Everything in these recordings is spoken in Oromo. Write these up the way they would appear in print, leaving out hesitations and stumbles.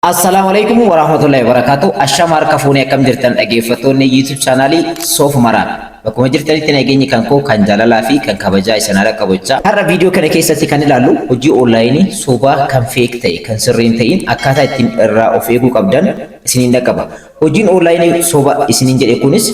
Assalamualaikum warahmatullahi wabarakatuh. Ashamar kafuni akam jirtan dhaggeeffattoonni YouTube channelii Soof Maraan. Bakkuma jirtanitti nageenyi kan koo kan jaalalaa fi kan kabajaa isinirra qabachaa. Har'a viidiyoo kana keessatti kan ilaallu hojii onlaayinii sobaa kan feek ta'e kan sirriin ta'in akkaataa ittiin irraa of eeguu qabdan isiniin dhaqqaba. Hojiin onlaayinii sobaa isiniin jedhe kunis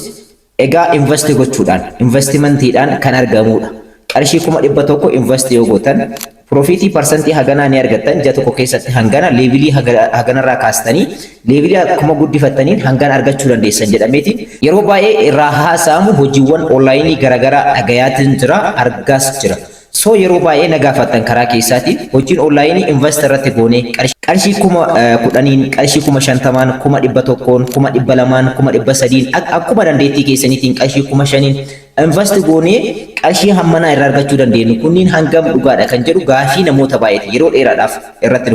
egaa invest gochuudhaan investimentiidhaan kan argamudha. Qarshii 100 invest yoo gootan Profiti persentii hagana ni argattan ji'a tokko keessatti hangana levelii haganarraa kaastanii levelii akkuma guddifattaniin hangana argachuu dandeessan jedhameeti yeroo baay'ee irraa haasa'amu hojiiwwan onlaayinii garaagaraa dhagayaatiin jira argaas jira. So yeroo baay'ee nagaafattan karaa keessaatiin hojiin onlaayinii invest irratti goonee qarshii 10,000 qarshii 50,000 100,100 200,000 300,000 akkuma dandeettii keessaniitiin qarshii 5,000 invest goonee qarshii hammana irraa argachuu dandeenyu kunniin hangam dhugaadha kan jedhu gaafii namoota baay'eeti yeroo dheeraadhaaf irratti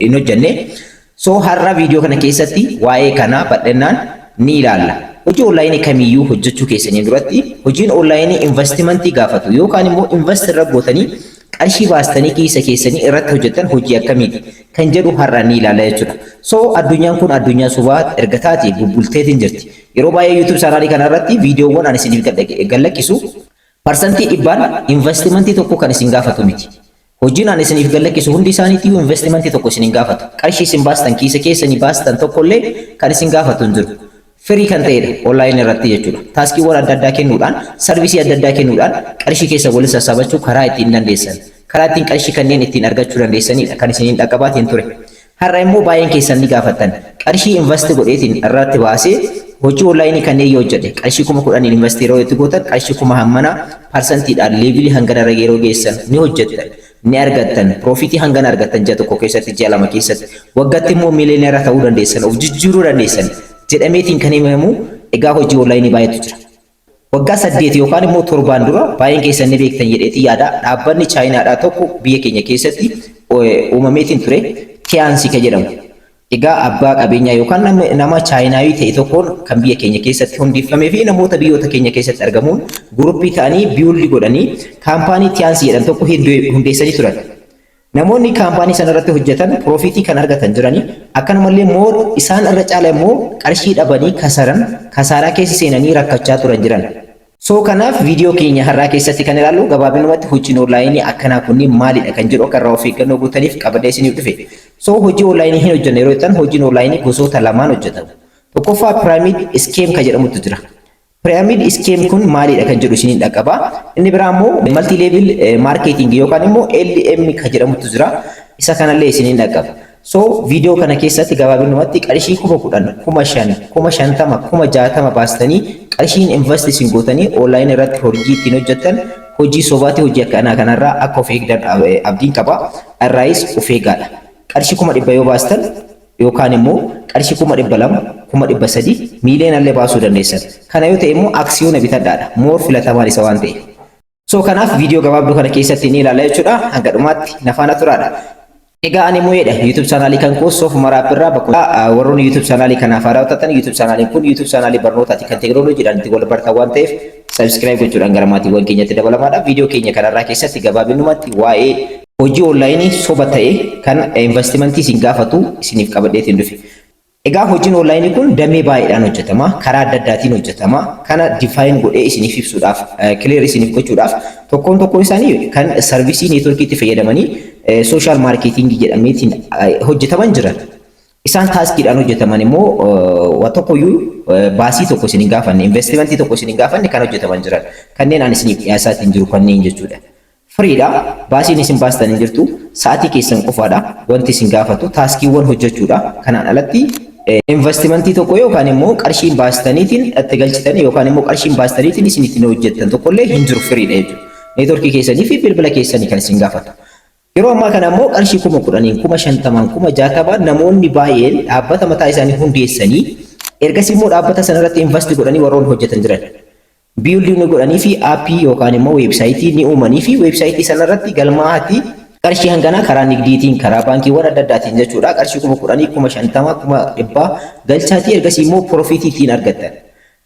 hin hojjenne. So har'a viidiyoo kana keessatti waa'ee kana bal'inaan ni ilaalla. Hojii onlaayinii kamiyyuu hojjechuu keessaniin duratti hojiin onlaayinii investimentii gaafatu yookaan immoo invest irra gootanii qarshii baastanii keessa keessanii irratti hojjetan hojii akkamiiti kan jedhu har'a ni ilaalla jechuudha. So addunyaan kun addunyaa sobaa erga taate bubbulteetiin jirti. Yeroo baay'ee YouTube channelii kana irratti viidiyoowwan ani isiniif gadhiisu persentii 100 investimentii tokko kan isin gaafatu miti. Hojiin ani isiniif gadhiisu hundi isaaniitii investimentii tokko isin gaafatu. Qarshii isin baastan keessa keessanii baastan tokkollee kan isin gaafatu hin jiru. Free kan ta'edha online irratti jechuudha. Taaskiiwwan adda addaa kennuudhaan, sarvisii adda addaa kennuudhaan qarshii keessa waliin sassaabachuu karaa ittiin dandeessan. Karaa ittiin qarshii kanneen ittiin argachuu dandeessanidha kan isiniin dhaqqabaatiin ture. Har'a immoo baay'een keessan ni gaafattan. Qarshii invest godheetiin irratti baasee hojii onlaayinii kanneen yoo hojjete qarshii 10,000 invest yeroo itti gootan qarshii 10,000 persentiidhaan levelii hangana irra yeroo geessan ni hojjettan. Ni argattan profitii hangana argattan ji'a tokko keessatti ji'a lama keessatti waggaatti immoo miiliyoneera ta'uu dandeessan of jijjiiruu dandeessan. Jedhameetiin kan himamu egaa hojii onlaayinii baay'eetu jira. Waggaa 8 yookaan immoo 7 dura baay'een keessan ni beektan jedheetii yaada dhaabbanni chaayinaadhaa tokko biyya keenya keessatti uumameetiin ture Tiyaansi kan jedhamu. Egaa abbaa qabeenyaa yookaan nama chaayinaawii ta'e tokkoon kan biyya keenya keessatti hundeeffamee fi namoota biyyoota keenya keessatti argamuun guruppii ta'anii biyyoolli godhanii kaampaanii Tiyaansi jedhan tokko hundeessanii turan. Namoonni kaampaanii sana irratti hojjetan profitii kan argatan jiranii akkanumallee moo isaan irra caala immoo qarshii dhabanii kasaaraa keessa seenanii rakkachaa turan jiran. So kanaaf viidiyoo keenya har'aa keessatti kan ilaallu gabaabinumatti hojiin onlaayinii akkanaa kunniin maalidha kan jedhu akka irraa of eeggannoo gootaniif qabadee isiniif dhufe. So hojii onlaayinii hin hojjenne yeroo jettan hojiin onlaayinii gosoota lamaan hojjetamu. Tokkoffaa pyramid scheme kan jedhamutu jira. Pyramid scheme kun maalidha kan jedhu isiniin dhaqqaba. Inni biraa immoo multi level marketing yookaan immoo LM kan jedhamutu jira. Isa kanallee isiniin dhaqqaba. So viidiyoo kana keessatti gabaabinumatti qarshii 10,000, 5,000, 50,000, 60,000 baastanii qarshiin invest isin gootanii onlaayinii irratti hojii ittiin hojjettan hojii sobaati hojii akkanaa kanarraa akka of eegdan abdiin qaba. Irraayis of eegaadha. Qarshii 100 yoo baastan yookaan immoo qarshii 200,000, 300,000 miiliyoonallee baasuu dandeessan. Kana yoo ta'e immoo aksiyoona bitadhaadha. Moor filatamaan isa waan ta'eef. So kanaaf viidiyoo gabaabduu kana keessatti ni ilaalla jechuudha. Hanga dhumaatti na faana turaadha. Egaa ani immoo YouTube channelii kan koo Soof Maraab irraa bakka warroonni YouTube channelii kanaaf haaraa ta'an YouTube channeliin kun YouTube channelii barnootaati kan teekinooloojiidhaan itti wal baratan waan ta'eef subscribe gochuudhaan gara maatiiwwan keenyatti dabalamaadha. Viidiyoo keenya kanarraa keessatti gabaabinumatti waa'ee hojii onlaayinii soba ta'e kan investimentii isin gaafatu isiniif qabadheetiin dhufe. Egaa hojiin onlaayinii kun damee baay'eedhaan hojjetama. Karaa adda addaatiin hojjetama. Kana define godhee isiniif ibsuudhaaf, clear isiniif gochuudhaaf tokkoon isaanii kan sarvisii neetworkiitti fayyadamanii social marketing jedhameetiin hojjetaman jiran. Isaan taaskiidhaan hojjetaman immoo waan tokkoyyuu baasii tokko isin hin gaafanne, investimentii tokko isin hin gaafanne kan hojjetaman jiran. Kanneen ani isiniif dhiyaasaatiin jiru kanneen jechuudha. Firiidha. Baasiin isin baastan hin jirtu. Sa'aatii keessan qofaadha. Wanti isin gaafatu taaskiiwwan hojjechuudha. Kanaan alatti investimentii tokko yookaan immoo qarshiin baastaniitiin itti galchitan yookaan immoo qarshiin baastaniitiin isin ittiin hojjettan tokkollee hin jiru firiidha jechuudha. Neetworkii keessanii fi bilbila keessanii kan isin gaafatu. Yeroo ammaa kana immoo qarshii 10,000, 50,000, 60,000 namoonni baay'een dhaabbata mataa isaanii hundeessanii ergasii immoo dhaabbata sana irratti invest godhanii warroon hojjetan jiran. Biyyoolli godhanii fi aappii yookaan immoo weebsaayitii ni uumanii fi weebsaayitii sana irratti galmaa'anii qarshii hanganaa karaa nigdiitiin karaa baankiiwwan adda addaatiin jechuudha qarshii 10,000, 50,000, 100,000 galchaatii ergasii immoo profitii ittiin argattan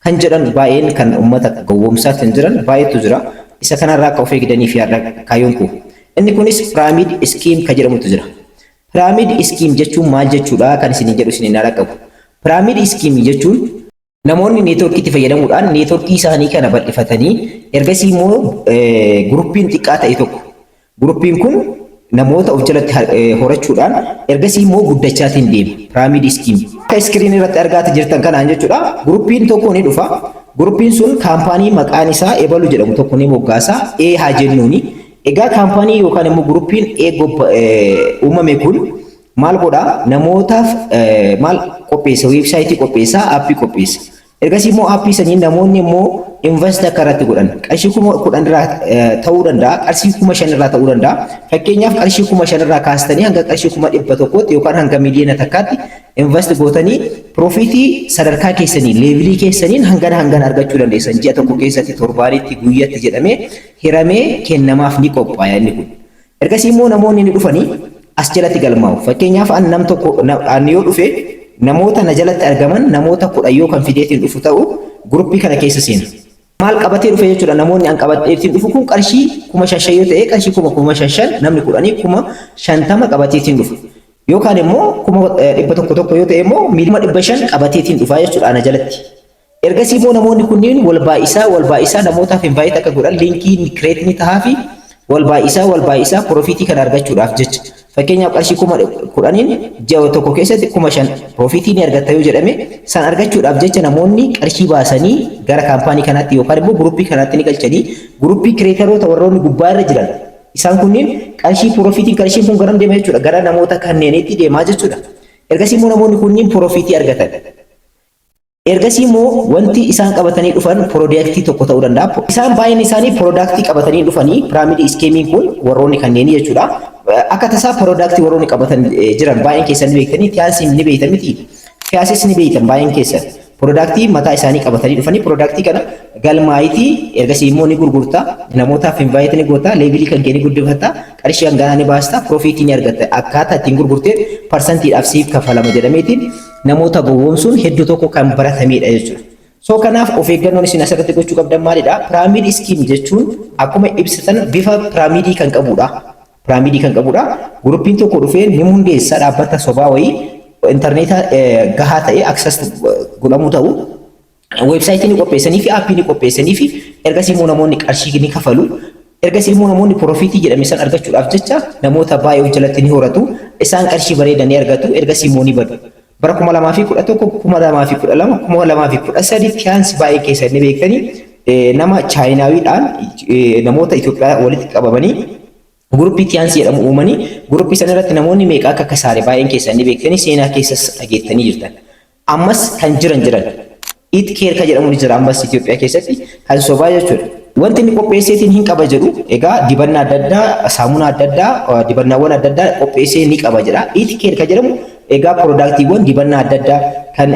kan jedhan baay'een kan uummata gowwoomsaa kan jiran baay'eetu jira. Isa kanarraa akka of eegdanii fi har'a kaayyoon koo. Inni kunis pyramid scheme kan jedhamutu jira. Pyramid scheme jechuun maal jechuudha kan isin jedhu isin hin qabu. Pyramid scheme jechuun namoonni neetworkii itti fayyadamuudhaan neetworkii isaanii kana bal'ifatanii ergasii immoo guruppiin xiqqaa ta'e tokko guruppiin kun namoota of jalatti horachuudhaan ergasii immoo guddachaatiin deema. Pyramid scheme. Akka iskiriin irratti argaa jirtan kanaan jechuudha. Guruppiin tokko ni dhufa. Guruppiin sun kaampaanii maqaan isaa Ebalu jedhamu tokko ni moggaasa. Haa jennuuni. Egaa kaampaanii yookaan immoo guruppiin uumame kun maal godhaa? Namootaaf maal qopheessa? Weebsaayitii qopheessa, aappii qopheessa. Ergasii immoo aappii sanii namoonni immoo invest akka irratti godhan qarshii 10,000 irraa ta'uu danda'a, qarshii 5,000 irraa ta'uu danda'a. Fakkeenyaaf qarshii 5,000 irraa kaastanii hanga qarshii 100,000tti yookaan hanga miliyoona takkaatti invest gootanii piroofitii sadarkaa keessanii leevilii keessaniin hangana argachuu dandeessan. Ji'a tokko keessatti torbaanitti guyyatti jedhamee hiramee kennamaaf ni qophaa'a inni kun. Ergasii immoo namoonni ni dhufanii as jalatti galmaa'u. Fakkeenyaaf nam tokko yoo dhufe namoota na jalatti argaman namoota 10 yoo kan fideetiin dhufu ta'u guruppii kana keessa seena. Maal qabatee dhufe jechuudha namoonni an qabateetiin dhufu kun qarshii 5,000 yoo ta'e qarshii 5,000 namni 10,050 qabateetiin dhufu. Yookaan immoo 100 yoo ta'e immoo 1,500 qabateetiin dhufa jechuudha ana jalatti. Ergasii immoo namoonni kunniin wal baay'isaa namootaaf invite akka godhan liinkii create ni tahaa fi wal baay'isaa profitii kan argachuudhaaf jecha. Fakkeenyaaf qarshii 10,000 ji'a tokko keessatti 5,000 profitii ni argatta yoo jedhame san argachuudhaaf jecha namoonni qarshii baasanii gara kaampaanii kanaatti yookaan immoo guruppii kanaatti ni galchanii guruppii kireetaroota warroonni gubbaa irra jiran isaan kunniin qarshii qarshiin kun garam deema jechuudha gara namoota kanneenitti deemaa jechuudha. Ergasii immoo namoonni kunniin profitii argatan. Ergasii immoo wanti isaan qabatanii dhufan piroodaaktii tokko ta'uu danda'a. Isaan baay'een isaanii piroodaaktii qabatanii dhufanii pyramid scheme kun warroonni kanneenii jechuudha. Akka tasaa piroodaaktii warroonni qabatan jiran baay'een keessan ni beektanii Fiyaansiin ni beektan miti. Fiyaasis ni beektan baay'een keessan. Piroodaaktii mataa isaanii qabatanii dhufanii piroodaaktii kana galmaayitii ergasii immoo ni gurgurtaa namootaaf invite ni goota leevilii kan kee ni guddifatta qarshii hanganaa ni baasta piroofitii ni argatta akkaataa ittiin gurgurtee parsantiidhaaf siif kafalama jedhameetiin namoota gowwoomsuun hedduu tokko kan baratamedha jechuudha. So kanaaf of eeggannoon isin asirratti gochuu qabdan maalidha? Pyramid scheme jechuun akkuma ibsitan bifa pyramidii kan qabudha. Guruppiin tokko dhufee ni hundeessa dhaabbata sobaa wayii interneeta gahaa ta'e access godhamu ta'u websaayitii ni qopheessanii fi aappii ni qopheessanii fi ergasii immoo namoonni qarshii ni kafalu. Ergasii immoo namoonni piroofitii jedhame san argachuudhaaf jecha namoota baay'ee of jalatti ni horatu. Isaan qarshii bareedaa ni argatu. Ergasii immoo ni badu. Bara 2011, 2012, 2013 Fiyaansi baay'ee keessan ni beektanii nama chaayinaawiidhaan namoota Itoophiyaa walitti qabamanii guruppii Fiyaansi jedhamu uumanii guruppii sana irratti namoonni meeqa akka kasaare baay'een keessan ni beektanii seenaa keessas dhageettanii jirtan. Ammas kan jiran Itkeer kan jedhamu ni jira ammas Itoophiyaa keessatti kan sobaa jechuudha. Wanti inni qopheesseetiin hin qaba jedhu egaa dibannaa adda addaa, saamunaa adda addaa, dibannaawwan adda addaa qopheessee ni qaba jedha. Itkeer kan jedhamu egaa piroodaaktiiwwan dibannaa adda addaa kan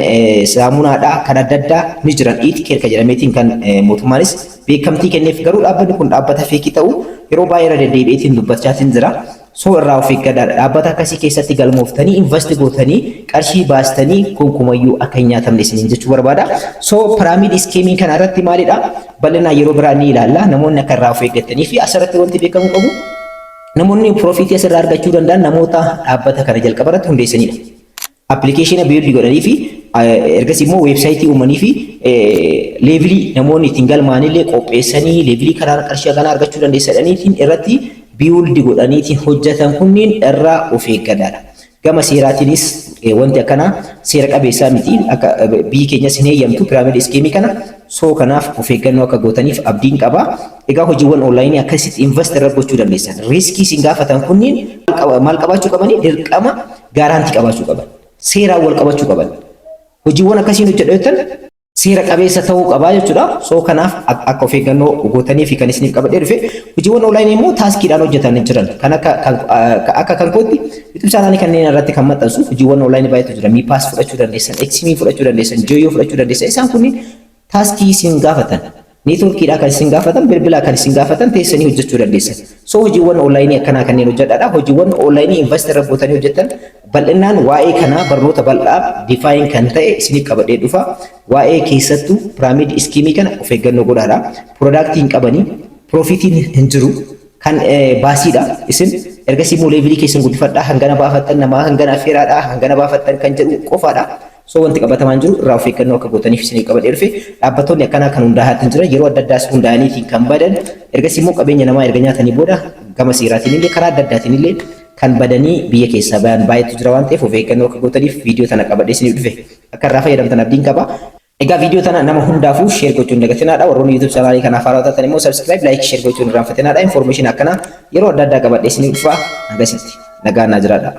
saamunaadhaa kan adda addaa ni jiran. Itkeer kan jedhameetiin kan mootummaanis beekamtii kenneef garuu dhaabbanni kun dhaabbata feekii ta'uu yeroo baay'ee irra deddeebi'eetiin dubbachaatiin jira. So irraa of eeggadhaa dhaabbata akkasii keessatti galmooftanii invest gootanii qarshii baastanii gonkumayyuu akka hin nyaatamne isiniin jechuu barbaada. So pyramid scheme kana irratti maalidha? Bal'inaan yeroo biraa ni ilaalla. Namoonni akka irraa of eeggatanii fi asirratti wanti beekamu qabu namoonni piroofitii asirraa argachuu danda'an namoota dhaabbata kana jalqaba irratti hundeessanidha. Appilikeeshina biildi godhanii fi ergasii immoo weebsaayitii uumanii fi leevilii namoonni ittiin galmaanillee qopheessanii leevilii kanaan qarshii kana argachuu dandeessaniitiin irratti biildi godhaniitiin hojjetan kunniin irraa of eeggadhaadha. Gama seeraatiinis wanti akkanaa seera qabeessaa miti akka biyyi keenyas hin heeyyamtu pyramid scheme kana. So kanaaf of eeggannoo akka gootaniif abdiin qaba. Egaa hojiiwwan onlaayinii akkasitti invest irra gochuu dandeessan. Riiskii isin gaafatan kunniin maal qabaachuu qabanii? Dirqama gaaraantii qabaachuu qaban. Seeraan wal qabachuu qaban. Hojiiwwan akkasiin hojjetan seera qabeessa ta'uu qabaa jechuudha. So kanaaf akka of eeggannoo gootanii fi kan isiniif qabadhee dhufe hojiiwwan onlaayinii immoo taaskiidhaan hojjetan jiran kan akka kan kootti YouTube chaanaanii kanneen irratti kan maxxansu hojiiwwan onlaayinii baay'eetu jira. Miipaas fudhachuu dandeessan, Xmii fudhachuu dandeessan, Jooyoo fudhachuu dandeessan. Isaan kunniin taaskii isin gaafatan neetworkiidhaa kan isin gaafatan bilbilaa kan isin gaafatan teessanii hojjechuu dandeessan. So hojiiwwan onlaayinii akkanaa kanneen hojjedhaadha. Hojiiwwan onlaayinii invest irra gootanii hojjetan bal'inaan waa'ee kanaa barnoota bal'aa define kan ta'e isiniif qabadhee dhufa. Waa'ee keessattuu pyramid scheme kana of eeggannoo godhaadha. Piroodaaktii hin qabanii, piroofitiin hin jiru. kan baasiidha. Isin ergasii immoo leevilii keessan guddifadhaa hangana baafattan namaa hangana affeeraadhaa hangana baafattan kan jedhu qofaadha. So wanti qabatamaan jiru irraa of eeggannoo akka gootaniif isinii qabadhee dhufe dhaabbattoonni akkanaa kan hundaa'aa jiran yeroo adda addaas hundaa'aniitiin kan badan ergasii immoo qabeenya namaa erga nyaatanii booda gama seeraatiin illee karaa adda addaatiin illee kan badanii biyya keessaa bayan baay'eetu jira waan ta'eef of eeggannoo akka gootaniif viidiyoo tana qabadhee isiniif dhufe akka irraa fayyadamtan abdiin qaba. Egaa viidiyoo tana nama hundaafuu sheer gochuun dagatinaadha. Warroonni YouTube chaanaalii kanaaf haaraa taatan immoo subscribe, like, sheer gochuun irraanfatinaadha. Information akkanaa yeroo adda addaa qabadhee isiniif dhufa. Hangasitti nagaan naa jiraadha.